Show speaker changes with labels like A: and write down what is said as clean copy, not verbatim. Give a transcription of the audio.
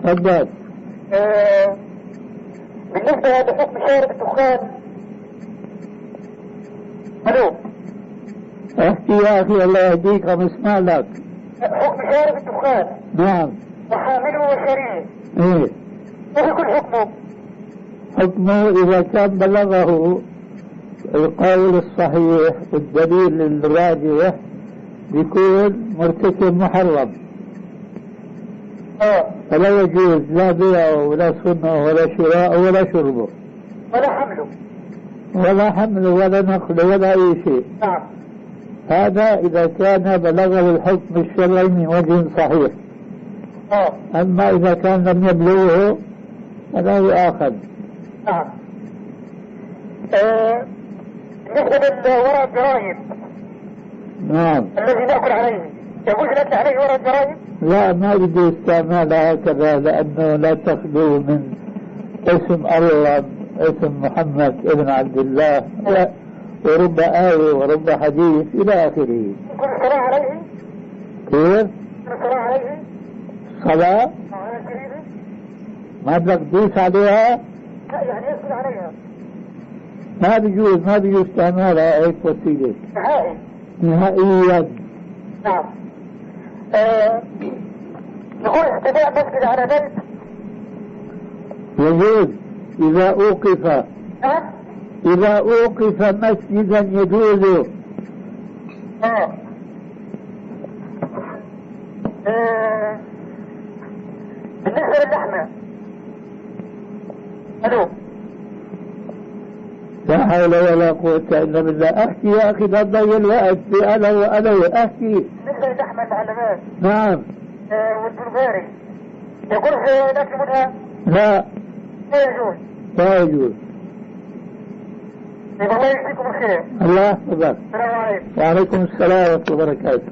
A: تفضل.
B: بالنسبة لحكم شارب الدخان. الو
A: احكي يا اخي الله يهديك عم اسمع لك.
B: حكم شارب الدخان.
A: نعم.
B: وحامله وشريه.
A: ايه.
B: ايش يكون حكمه؟
A: حكمه اذا كان بلغه القول الصحيح والدليل الراجح بيكون مرتكب محرم. فلا يجوز لا بيعه ولا صنعه ولا شراءه ولا شربه ولا حمله ولا نقله ولا اي شيء.
B: نعم.
A: هذا اذا كان بلغه الحكم الشرعي من وجه صحيح. اما اذا كان لم يبلغه فلا يؤاخذ.
B: نعم. بالنسبة لورق الجرائد.
A: نعم.
B: الذي نأكل عليه يقول نأكل عليه ورق الجرائد؟
A: لا، ما يجوز استعمالها هكذا، لأنه لا تخلو من اسم الله، اسم محمد ابن عبد الله، ورب آية ورب حديث إلى آخره.
B: يكون الصلاة عليه؟
A: كيف؟
B: الصلاة عليه؟
A: صلاة؟ ما بدك تدوس عليها؟
B: لا يعني يدخل عليها.
A: ما بيجوز استعمالها هيك وسيلة. نهائيا.
B: نعم. يقول احتداء مسجد على بيت.
A: يجوز إذا أوقف. إذا أوقف مسجدا يجوز.
B: بالنسبة للحمة. الو
A: لا حول ولا قوة إلا بالله. أحكي يا أخي لا تضيع الوقت أنا أحكي.
B: بالنسبة للحمة المعلمات.
A: نعم.
B: والبلغاري يقول في الأكل منها؟
A: لا
B: يجوز.
A: لا يجوز.
B: الله يجزيكم الخير.
A: الله يحفظك.
B: السلام عليكم.
A: وعليكم السلام ورحمة الله وبركاته.